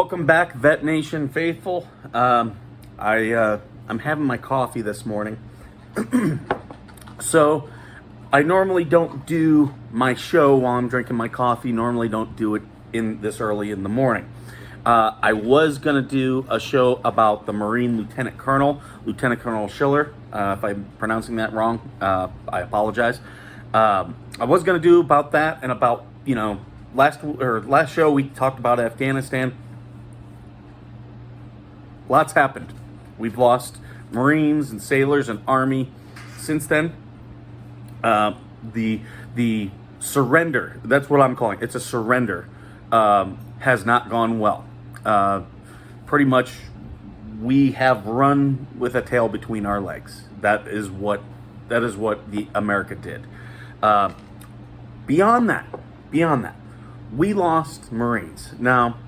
Welcome back, Vet Nation faithful. I'm having my coffee this morning. So I normally don't do my show while I'm drinking my coffee. Normally don't do it in this early in the morning. I was gonna do a show about the Marine Lieutenant Colonel Schiller. If I'm pronouncing that wrong, I apologize. I was gonna do about that and about, last show we talked about Afghanistan. Lots happened. We've lost Marines and sailors and Army since then. The surrender, that's what I'm calling it. It's a surrender, has not gone well. Pretty much we have run with a tail between our legs. That is what the America did. Beyond that, we lost Marines. Now,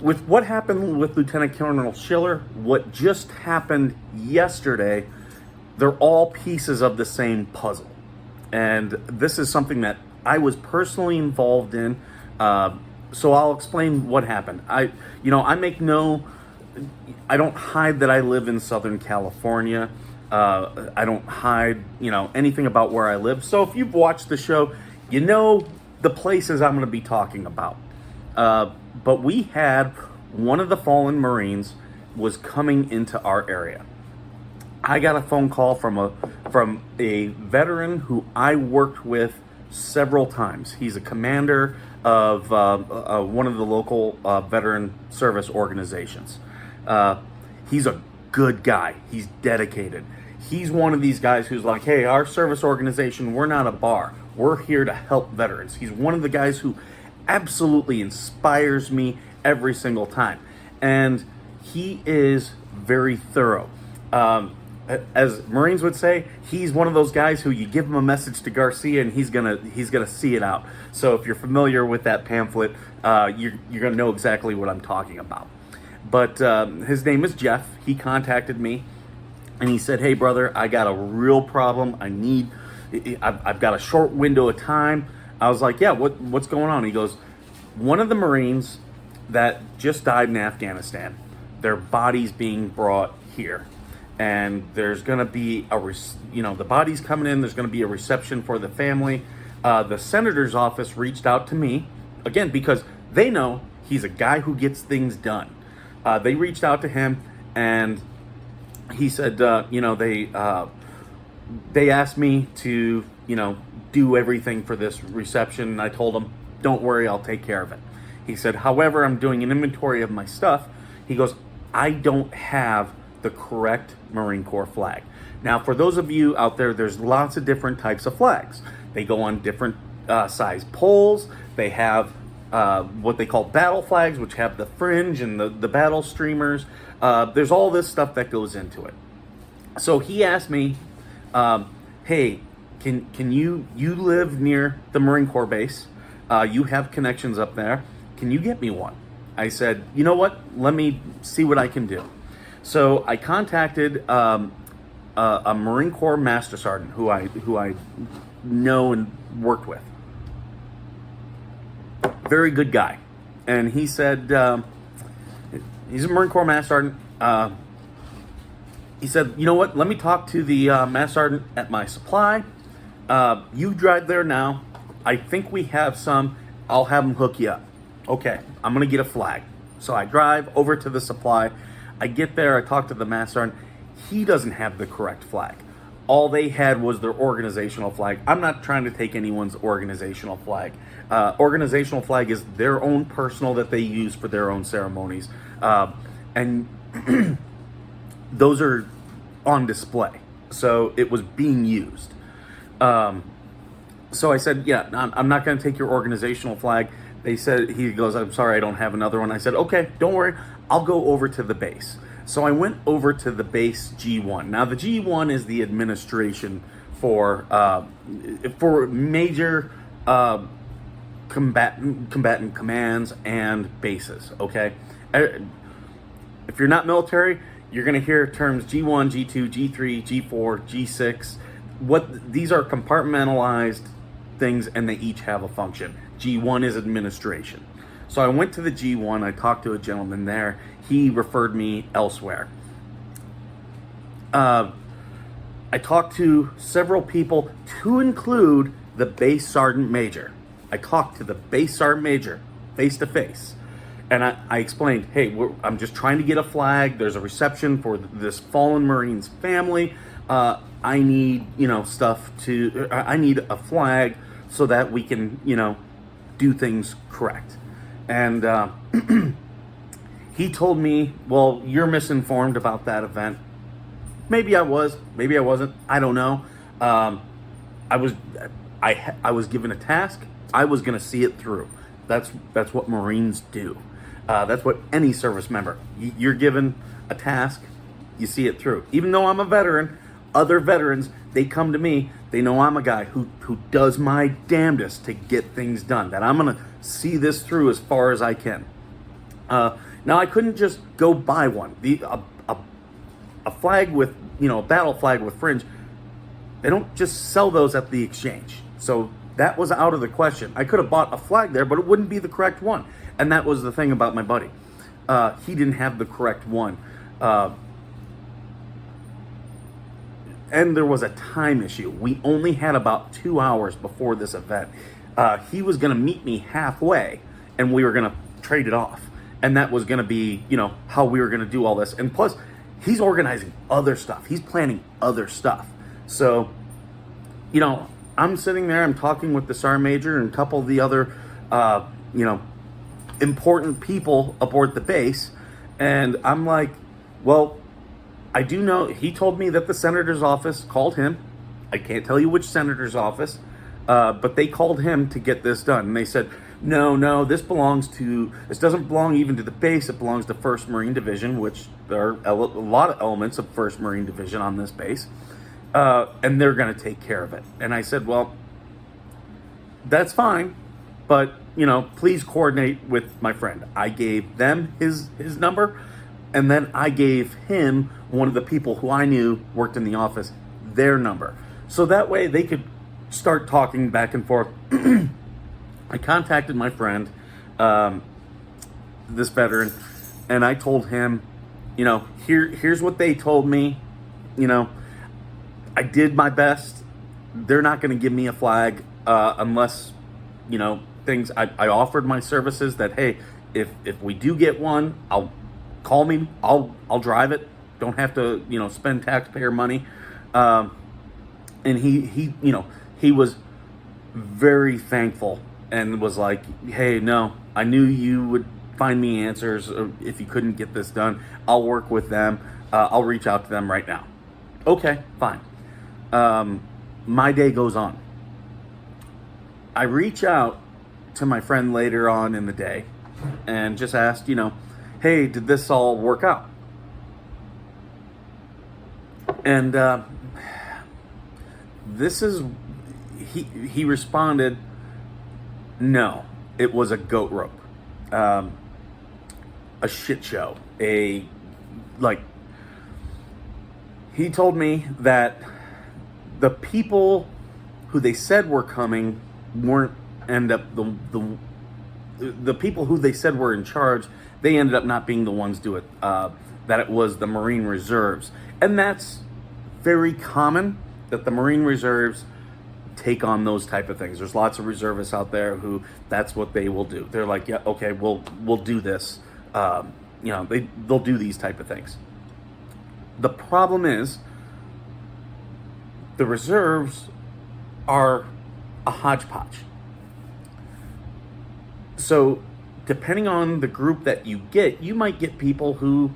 with what happened with Lieutenant Colonel Schiller, what just happened yesterday, they're all pieces of the same puzzle. And this is something that I was personally involved in. So I'll explain what happened. I don't hide that I live in Southern California. I don't hide, anything about where I live. So if you've watched the show, you know the places I'm going to be talking about. But we had one of the fallen Marines was coming into our area. I got a phone call from a veteran who I worked with several times. He's a commander of one of the local veteran service organizations. He's a good guy. He's dedicated. He's one of these guys who's like, hey, our service organization, we're not a bar. We're here to help veterans. He's one of the guys who absolutely inspires me every single time. And he is very thorough. As Marines would say, he's one of those guys who you give him a message to Garcia and he's gonna see it out. So if you're familiar with that pamphlet, you're gonna know exactly what I'm talking about. But his name is Jeff. He contacted me and he said, hey brother, I got a real problem. I've got a short window of time. I was like, yeah, what's going on? He goes, one of the Marines that just died in Afghanistan, their body's being brought here. And there's going to be the body's coming in. There's going to be a reception for the family. The senator's office reached out to me, again, because they know he's a guy who gets things done. They reached out to him and he said, they asked me to, do everything for this reception. And I told him, don't worry, I'll take care of it. He said, however, I'm doing an inventory of my stuff. He goes, I don't have the correct Marine Corps flag. Now, for those of you out there, there's lots of different types of flags. They go on different size poles. They have what they call battle flags, which have the fringe and the battle streamers. There's all this stuff that goes into it. So he asked me, hey, can you live near the Marine Corps base? You have connections up there. Can you get me one? I said, you know what? Let me see what I can do. So I contacted a Marine Corps Master Sergeant who I know and worked with. Very good guy. And he said, he's a Marine Corps Master Sergeant. He said, you know what? Let me talk to the Master Sergeant at my supply. You drive there now. I think we have some. I'll have them hook you up. Okay, I'm going to get a flag. So I drive over to the supply. I get there. I talk to the Master Sergeant. He doesn't have the correct flag. All they had was their organizational flag. I'm not trying to take anyone's organizational flag. Organizational flag is their own personal that they use for their own ceremonies. And those are on display. So it was being used. So I said, yeah, I'm not going to take your organizational flag. He goes, I'm sorry, I don't have another one. I said, okay, don't worry. I'll go over to the base. So I went over to the base G1. Now the G1 is the administration for major combatant commands and bases, okay? If you're not military, you're going to hear terms G1, G2, G3, G4, G6. These are compartmentalized things and they each have a function. G1 is administration. So I went to the G1. I talked to a gentleman there. He referred me elsewhere. I talked to several people, to include the base sergeant major. I talked to the base sergeant major face to face. And I explained, hey, I'm just trying to get a flag. There's a reception for this fallen Marine's family. I need, I need a flag so that we can, do things correct. And he told me, well, you're misinformed about that event. Maybe I was, maybe I wasn't. I don't know. I was given a task. I was going to see it through. That's what Marines do. That's what any service member. You're given a task, you see it through. Even though I'm a veteran, other veterans, they come to me. They know I'm a guy who does my damnedest to get things done. That I'm going to see this through as far as I can. Now I couldn't just go buy one. A flag with, a battle flag with fringe, they don't just sell those at the exchange. So that was out of the question. I could have bought a flag there, but it wouldn't be the correct one. And that was the thing about my buddy. He didn't have the correct one. And there was a time issue. We only had about 2 hours before this event. He was going to meet me halfway, and we were going to trade it off. And that was going to be, how we were going to do all this. And plus, he's organizing other stuff. He's planning other stuff. So, I'm sitting there, I'm talking with the sergeant major and a couple of the other, important people aboard the base. And I'm like, well, I do know, he told me that the senator's office called him. I can't tell you which senator's office, but they called him to get this done. And they said, no, this doesn't belong even to the base. It belongs to 1st Marine Division, which there are a lot of elements of 1st Marine Division on this base. And they're going to take care of it. And I said, well, that's fine, but, please coordinate with my friend. I gave them his number, and then I gave him one of the people who I knew worked in the office, their number. So that way they could start talking back and forth. I contacted my friend, this veteran, and I told him, here's what they told me. I did my best. They're not going to give me a flag unless, I offered my services that, hey, if we do get one, call me. I'll drive it. Don't have to, spend taxpayer money. And he was very thankful and was like, hey, no, I knew you would find me answers if you couldn't get this done. I'll work with them. I'll reach out to them right now. Okay, fine. My day goes on. I reach out to my friend later on in the day and just asked, hey, did this all work out? And he responded, no, it was a goat rope, a shit show, he told me that the people who they said were coming weren't the people who they said were in charge, they ended up not being the ones do it, that it was the Marine Reserves. And that's very common, that the Marine Reserves take on those type of things. There's lots of reservists out there who that's what they will do. They're like, yeah, okay, we'll do this. They'll do these type of things. The problem is the reserves are a hodgepodge. So depending on the group that you get, you might get people who,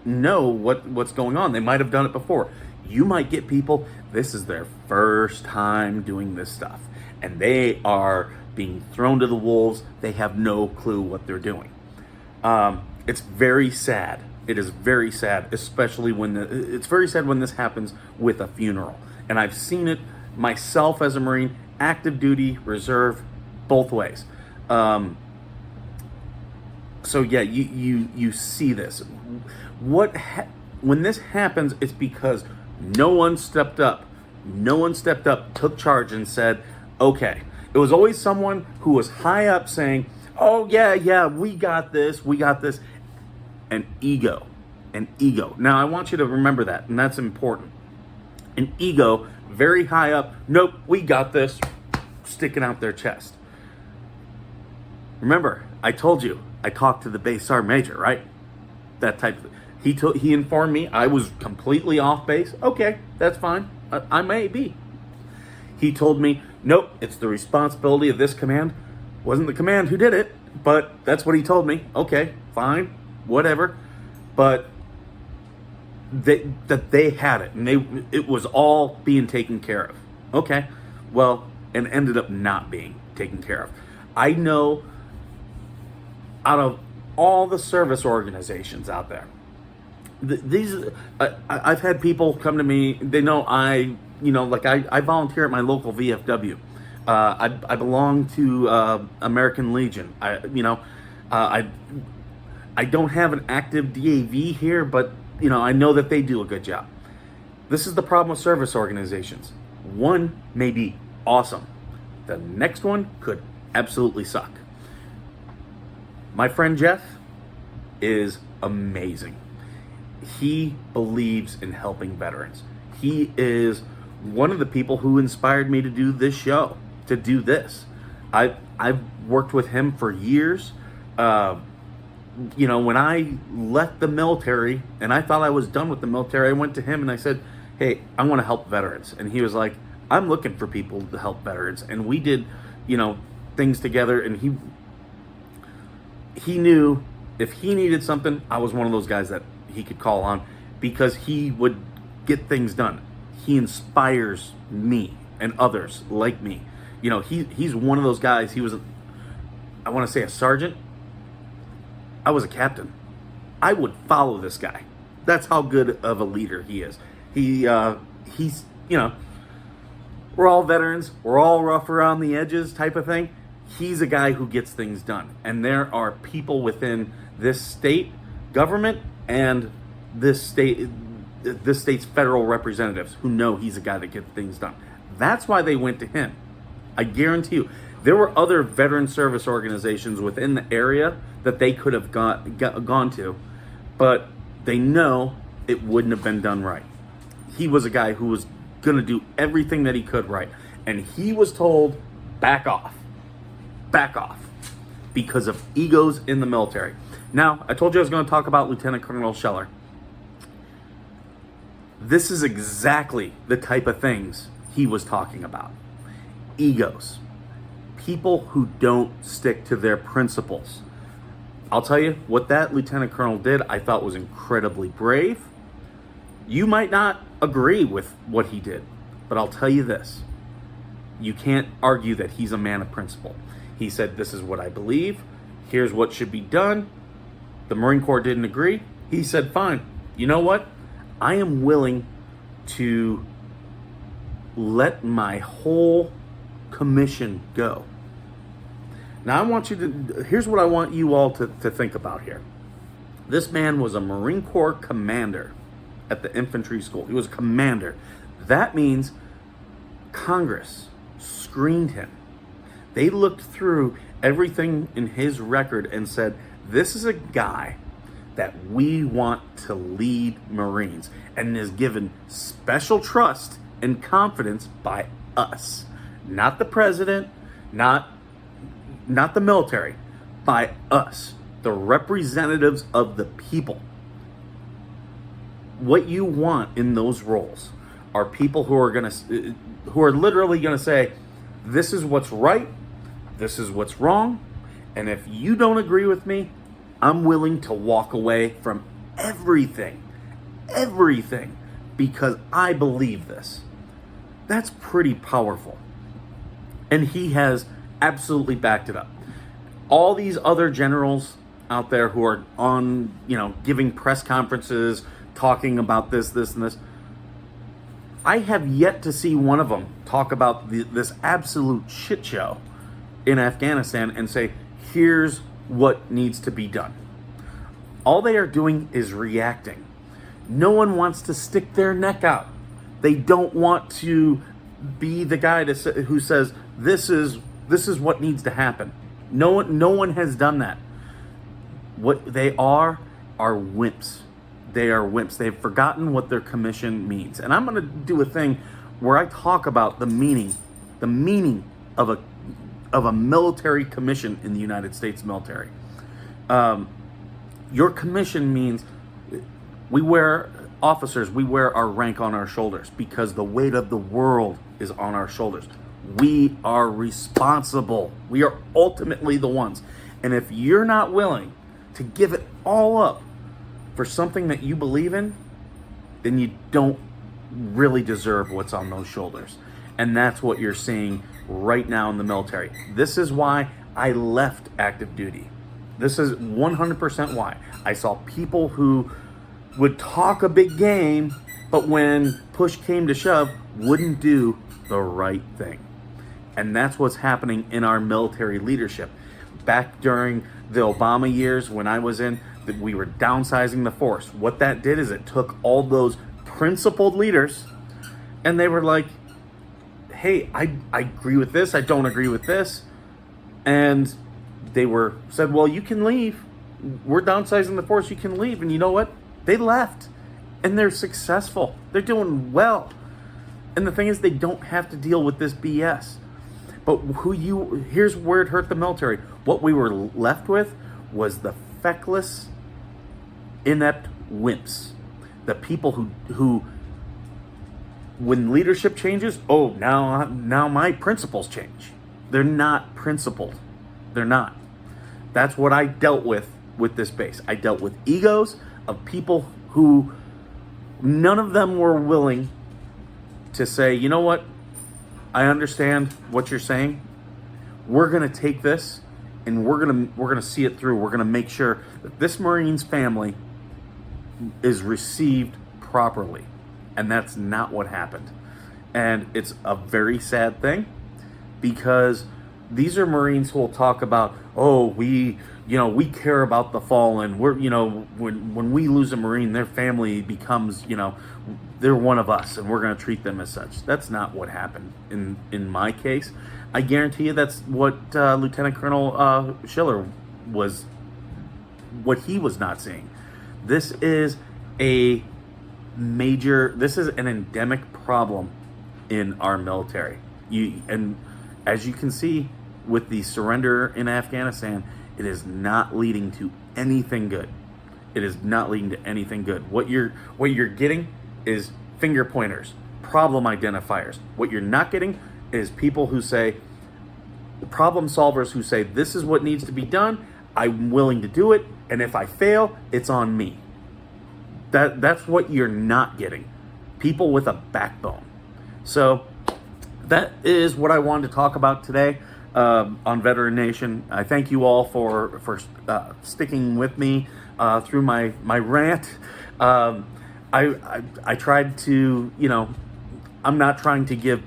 know what's going on. They might have done it before. You might get people, this is their first time doing this stuff, and they are being thrown to the wolves. They have no clue what they're doing. It's very sad. It is very sad, especially it's very sad when this happens with a funeral. And I've seen it myself as a Marine, active duty, reserve, both ways. So yeah, you see this. When this happens, it's because no one stepped up. No one stepped up, took charge, and said, okay, It was always someone who was high up saying, oh, yeah, we got this. An ego. Now, I want you to remember that, and that's important. An ego, very high up, nope, we got this, sticking out their chest. Remember, I told you, I talked to the base sergeant major, right? That type of thing. He informed me I was completely off base. Okay, that's fine. I may be. He told me, nope, it's the responsibility of this command. Wasn't the command who did it, but that's what he told me. Okay, fine, whatever. But that they had it, and it was all being taken care of. Okay, well, and ended up not being taken care of. I know out of all the service organizations out there, I've had people come to me. They know I volunteer at my local VFW. I belong to American Legion. I don't have an active DAV here, but I know that they do a good job. This is the problem with service organizations. One may be awesome. The next one could absolutely suck. My friend Jeff is amazing. He believes in helping veterans. He is one of the people who inspired me to do this show, to do this. I've worked with him for years. When I left the military and I thought I was done with the military, I went to him and I said, hey, I want to help veterans. And he was like, I'm looking for people to help veterans. And we did, things together, and he knew if he needed something, I was one of those guys that he could call on because he would get things done. He inspires me and others like me. He's one of those guys. He was, I want to say, a sergeant. I was a captain. I would follow this guy. That's how good of a leader he is. He's, we're all veterans. We're all rough around the edges type of thing. He's a guy who gets things done. And there are people within this state government and this state's federal representatives who know he's a guy that gets things done. That's why they went to him. I guarantee you. There were other veteran service organizations within the area that they could have gone to, but they know it wouldn't have been done right. He was a guy who was going to do everything that he could right, and he was told, back off, because of egos in the military. Now, I told you I was going to talk about Lieutenant Colonel Scheller. This is exactly the type of things he was talking about. Egos. People who don't stick to their principles. I'll tell you what that Lieutenant Colonel did, I thought was incredibly brave. You might not agree with what he did, but I'll tell you this. You can't argue that he's a man of principle. He said, this is what I believe. Here's what should be done. The Marine Corps didn't agree. He said, fine. You know what? I am willing to let my whole commission go. Now, here's what I want you all to think about here. This man was a Marine Corps commander at the infantry school. He was a commander. That means Congress screened him. They looked through everything in his record and said, this is a guy that we want to lead Marines and is given special trust and confidence by us. Not the president, not the military, by us, the representatives of the people. What you want in those roles are people who are literally gonna say, this is what's right, this is what's wrong, and if you don't agree with me, I'm willing to walk away from everything, because I believe this. That's pretty powerful. And he has absolutely backed it up. All these other generals out there who are on, giving press conferences, talking about this, and this, I have yet to see one of them talk about this absolute shit show in Afghanistan and say, here's what needs to be done. All they are doing is reacting. No one wants to stick their neck out. They don't want to be the guy who says, this is This is what needs to happen. No one has done that. What they are wimps. They are wimps. They've forgotten what their commission means. And I'm going to do a thing where I talk about the meaning of a military commission in the United States military. Your commission means we wear our rank on our shoulders because the weight of the world is on our shoulders. We are responsible. We are ultimately the ones. And if you're not willing to give it all up for something that you believe in, then you don't really deserve what's on those shoulders. And that's what you're seeing right now in the military. This is why I left active duty. This is 100% why. I saw people who would talk a big game, but when push came to shove, wouldn't do the right thing. And that's what's happening in our military leadership. Back during the Obama years when I was in, we were downsizing the force. What that did is it took all those principled leaders and they were like, hey, I agree with this, I don't agree with this. And they said, well, you can leave. We're downsizing the force, you can leave. And you know what? They left. And they're successful. They're doing well. And the thing is, they don't have to deal with this BS. But here's where it hurt the military. What we were left with was the feckless, inept wimps. The people who when leadership changes, oh, now my principles change. They're not principled. They're not. That's what I dealt with this base. I dealt with egos of people who none of them were willing to say, you know what? I understand what you're saying. We're going to take this and we're going to see it through. We're going to make sure that this Marine's family is received properly. And that's not what happened. And it's a very sad thing because these are Marines who will talk about, oh, we care about the fallen. We're, when we lose a Marine, their family becomes, they're one of us and we're going to treat them as such. That's not what happened in my case. I guarantee you that's what Lieutenant Colonel Schiller was, what he was not seeing. This is this is an endemic problem in our military. And as you can see with the surrender in Afghanistan, it is not leading to anything good. It is not leading to anything good. What you're getting is finger pointers, problem identifiers. What you're not getting is people who say, problem solvers who say, this is what needs to be done, I'm willing to do it, and if I fail, it's on me. That's what you're not getting. People with a backbone. So that is what I wanted to talk about today on Veteran Nation. I thank you all for sticking with me through my rant. I tried to, I'm not trying to give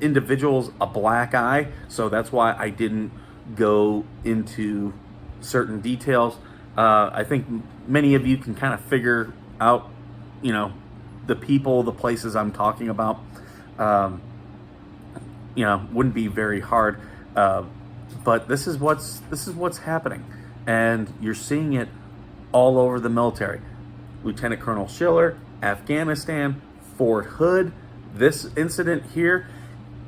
individuals a black eye, so that's why I didn't go into certain details. I think many of you can kind of figure out, the people, the places I'm talking about. Wouldn't be very hard. But this is what's happening, and you're seeing it all over the military. Lieutenant Colonel Schiller, Afghanistan, Fort Hood, this incident here,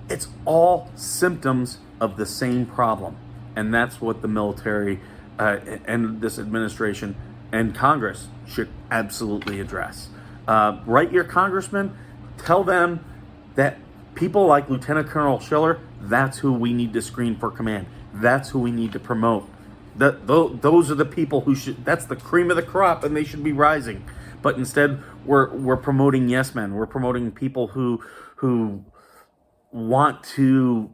it's all symptoms of the same problem, and that's what the military and this administration and Congress should absolutely address. Write your congressman, tell them that people like Lieutenant Colonel Schiller, that's who we need to screen for command. That's who we need to promote. Those are the people that's the cream of the crop, and they should be rising. But instead, we're promoting yes men. We're promoting people who want to,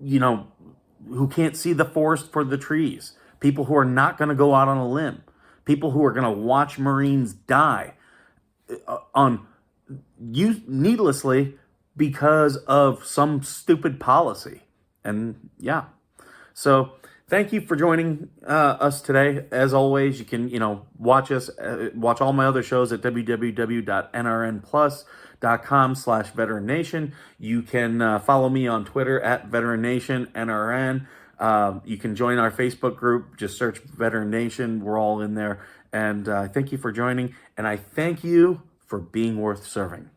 who can't see the forest for the trees. People who are not going to go out on a limb. People who are going to watch Marines die needlessly because of some stupid policy. And yeah, so Thank you for joining us today. As always, you can, watch us, watch all my other shows at www.nrnplus.com/Veteran Nation. You can follow me on Twitter at Veteran Nation NRN. You can join our Facebook group. Just search Veteran Nation. We're all in there. And thank you for joining. And I thank you for being worth serving.